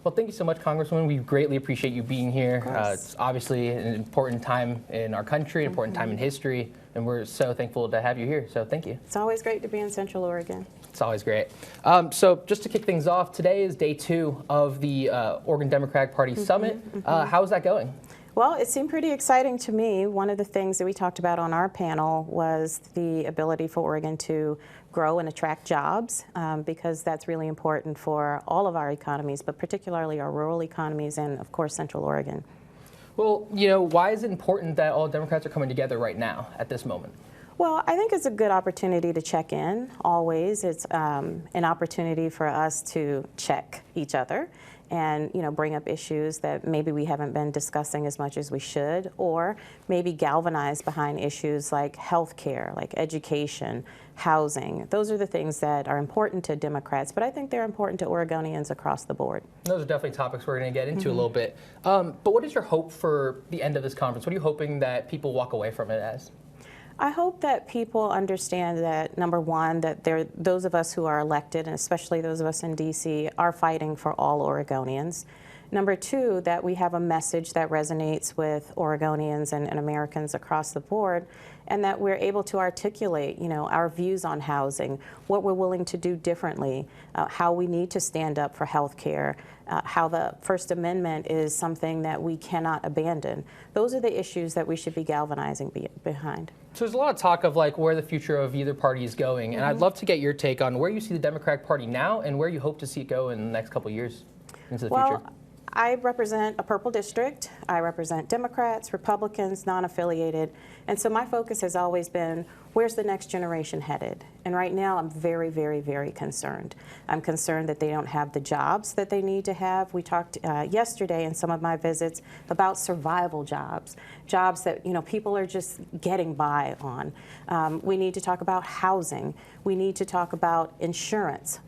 Well, thank you so much, Congresswoman. We greatly appreciate you being here. It's obviously an important time in our country, an important time in history, and we're so thankful to have you here. So thank you. It's always great to be in Central Oregon. It's always great. So just to kick things off, today is day 2 of the Oregon Democratic Party Summit. How's that going? Well, it seemed pretty exciting to me. One of the things that we talked about on our panel was the ability for Oregon to grow and attract jobs, because that's really important for all of our economies, but particularly our rural economies and, of course, Central Oregon. Well, why is it important that all Democrats are coming together right now at this moment? Well, I think it's a good opportunity to check in, always. It's an opportunity for us to check each other and bring up issues that maybe we haven't been discussing as much as we should, or maybe galvanize behind issues like health care, like education, housing. Those are the things that are important to Democrats, but I think they're important to Oregonians across the board. Those are definitely topics we're going to get into a little bit. But what is your hope for the end of this conference? What are you hoping that people walk away from it as? I hope that people understand that, number one, that those of us who are elected, and especially those of us in D.C., are fighting for all Oregonians. Number two, that we have a message that resonates with Oregonians and Americans across the board, and that we're able to articulate, our views on housing, what we're willing to do differently, how we need to stand up for health care, how the First Amendment is something that we cannot abandon. Those are the issues that we should be galvanizing behind. So there's a lot of talk of where the future of either party is going, and I'd love to get your take on where you see the Democratic Party now and where you hope to see it go in the next couple of years into the future. I represent a purple district. I represent Democrats, Republicans, non-affiliated, and so my focus has always been, where's the next generation headed? And right now I'm very, very, very concerned. I'm concerned that they don't have the jobs that they need to have. We talked yesterday in some of my visits about survival jobs, jobs that people are just getting by on. We need to talk about housing. We need to talk about insurance,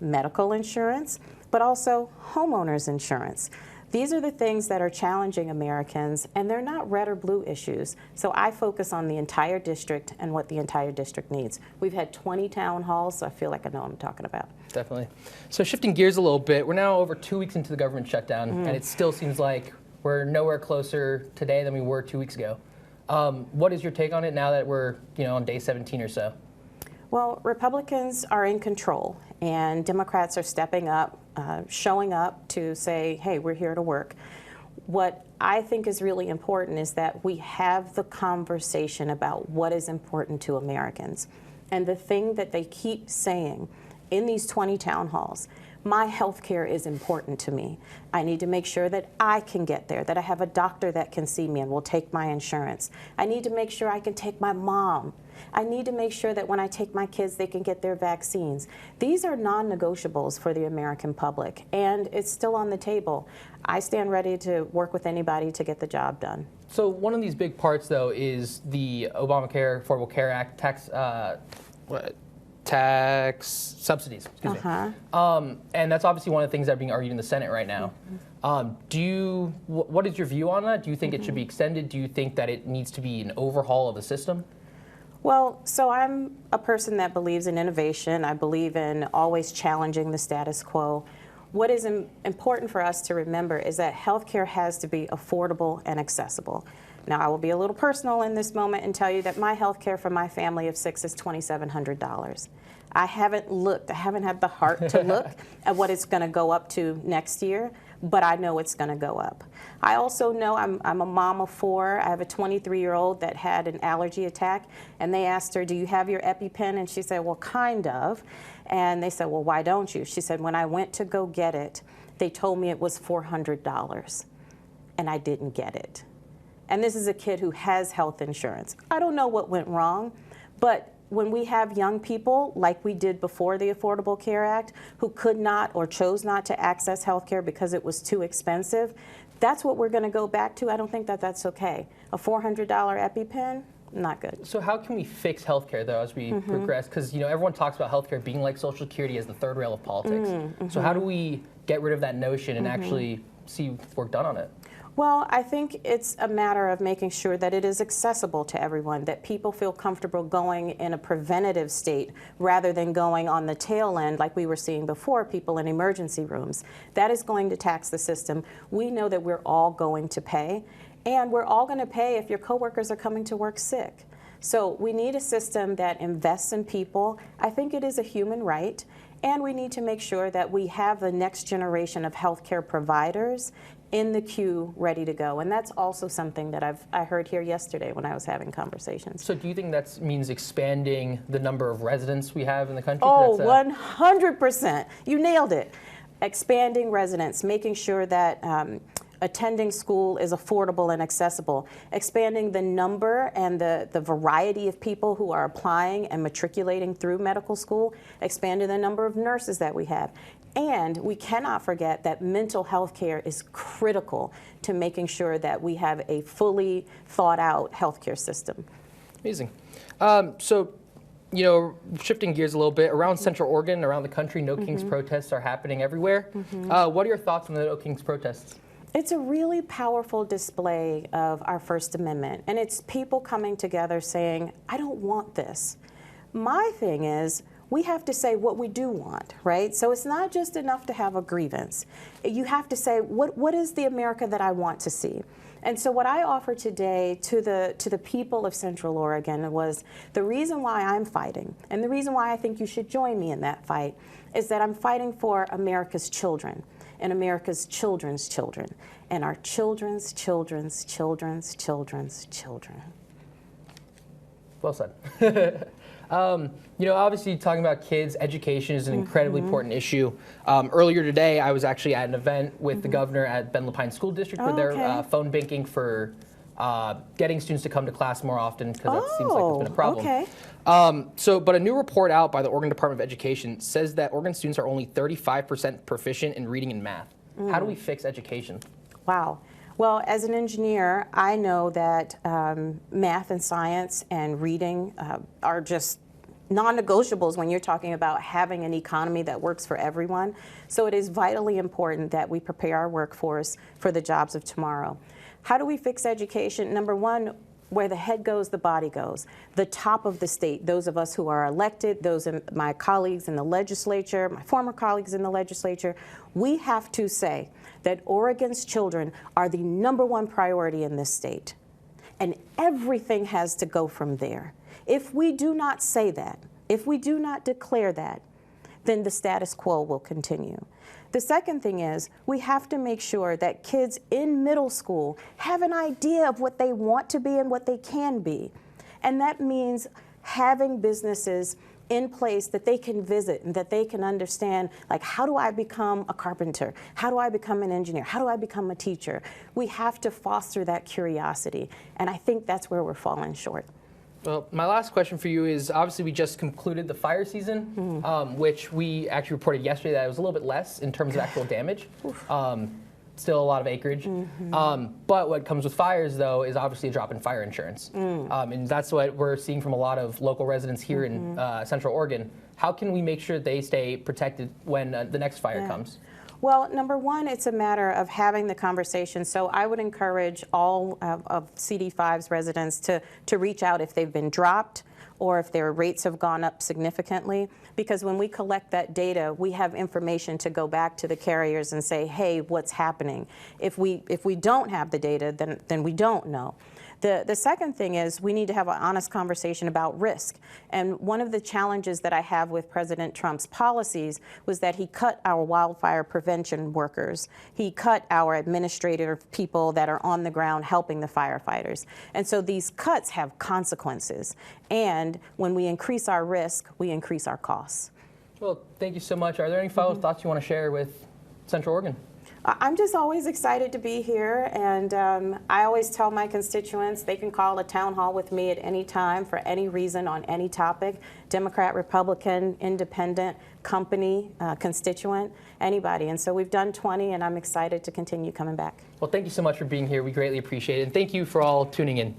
medical insurance, but also homeowners insurance. These are the things that are challenging Americans, and they're not red or blue issues. So I focus on the entire district and what the entire district needs. We've had 20 town halls, so I feel like I know what I'm talking about. Definitely. So shifting gears a little bit, we're now over 2 weeks into the government shutdown, and it still seems like we're nowhere closer today than we were 2 weeks ago. What is your take on it now that we're on day 17 or so? Well, Republicans are in control, and Democrats are stepping up, showing up to say, hey, we're here to work. What I think is really important is that we have the conversation about what is important to Americans. And the thing that they keep saying in these 20 town halls, my health care is important to me. I need to make sure that I can get there, that I have a doctor that can see me and will take my insurance. I need to make sure I can take my mom. I need to make sure that when I take my kids, they can get their vaccines. These are non-negotiables for the American public, and it's still on the table. I stand ready to work with anybody to get the job done. So one of these big parts, though, is the Obamacare, Affordable Care Act, tax subsidies, excuse me. And that's obviously one of the things that are being argued in the Senate right now. What is your view on that? Do you think it should be extended? Do you think that it needs to be an overhaul of the system? Well, so I'm a person that believes in innovation. I believe in always challenging the status quo. What is important for us to remember is that healthcare has to be affordable and accessible. Now, I will be a little personal in this moment and tell you that my health care for my family of 6 is $2,700. I haven't looked, I haven't had the heart to look at what it's going to go up to next year, but I know it's going to go up. I also know I'm a mom of 4. I have a 23-year-old that had an allergy attack, and they asked her, do you have your EpiPen? And she said, well, kind of. And they said, well, why don't you? She said, when I went to go get it, they told me it was $400, and I didn't get it. And this is a kid who has health insurance. I don't know what went wrong, but when we have young people, like we did before the Affordable Care Act, who could not or chose not to access health care because it was too expensive, that's what we're going to go back to. I don't think that that's okay. A $400 EpiPen, not good. So how can we fix healthcare, though, as we progress? Because everyone talks about healthcare being like Social Security as the third rail of politics. So how do we get rid of that notion and actually see work done on it? Well, I think it's a matter of making sure that it is accessible to everyone, that people feel comfortable going in a preventative state rather than going on the tail end like we were seeing before, people in emergency rooms. That is going to tax the system. We know that we're all going to pay, and we're all going to pay if your coworkers are coming to work sick. So we need a system that invests in people. I think it is a human right. And we need to make sure that we have the next generation of healthcare providers in the queue ready to go. And that's also something that I heard here yesterday when I was having conversations. So do you think that means expanding the number of residents we have in the country? Oh, 100%. You nailed it. Expanding residents, making sure that attending school is affordable and accessible, expanding the number and the variety of people who are applying and matriculating through medical school, expanding the number of nurses that we have. And we cannot forget that mental health care is critical to making sure that we have a fully thought out healthcare system. Amazing. So, you know, shifting gears a little bit, around Central Oregon, around the country, No Kings protests are happening everywhere. What are your thoughts on the No Kings protests? It's a really powerful display of our First Amendment, and it's people coming together saying, I don't want this. My thing is, we have to say what we do want, right? So it's not just enough to have a grievance. You have to say, what is the America that I want to see? And so what I offer today to the people of Central Oregon was the reason why I'm fighting, and the reason why I think you should join me in that fight, is that I'm fighting for America's children, and America's children's children, and our children's children's children's children's children. Well said. You know, obviously talking about kids, education is an incredibly important issue. Earlier today, I was actually at an event with the governor at Bynum School District where they're phone banking for getting students to come to class more often, because that seems like it's been a problem. Okay. But a new report out by the Oregon Department of Education says that Oregon students are only 35% proficient in reading and math. How do we fix education? Wow. Well, as an engineer, I know that math and science and reading are just non-negotiables when you're talking about having an economy that works for everyone. So it is vitally important that we prepare our workforce for the jobs of tomorrow. How do we fix education? Number one, where the head goes, the body goes. The top of the state, those of us who are elected, those of my colleagues in the legislature, my former colleagues in the legislature, we have to say that Oregon's children are the #1 priority in this state. And everything has to go from there. If we do not say that, if we do not declare that, then the status quo will continue. The second thing is we have to make sure that kids in middle school have an idea of what they want to be and what they can be. And that means having businesses in place that they can visit and that they can understand, like, how do I become a carpenter? How do I become an engineer? How do I become a teacher? We have to foster that curiosity. And I think that's where we're falling short. Well, my last question for you is, obviously we just concluded the fire season, which we actually reported yesterday that it was a little bit less in terms of actual damage. Still a lot of acreage. But what comes with fires, though, is obviously a drop in fire insurance. And that's what we're seeing from a lot of local residents here in Central Oregon. How can we make sure they stay protected when the next fire comes? Well, number one, it's a matter of having the conversation. So I would encourage all of CD5's residents to reach out if they've been dropped or if their rates have gone up significantly, because when we collect that data, we have information to go back to the carriers and say, hey, what's happening? If we don't have the data, then we don't know. The second thing is we need to have an honest conversation about risk. And one of the challenges that I have with President Trump's policies was that he cut our wildfire prevention workers. He cut our administrative people that are on the ground helping the firefighters. And so these cuts have consequences. And when we increase our risk, we increase our costs. Well, thank you so much. Are there any final thoughts you want to share with Central Oregon? I'm just always excited to be here, and I always tell my constituents they can call a town hall with me at any time for any reason on any topic, Democrat, Republican, independent, company, constituent, anybody. And so we've done 20, and I'm excited to continue coming back. Well, thank you so much for being here. We greatly appreciate it. And thank you for all tuning in.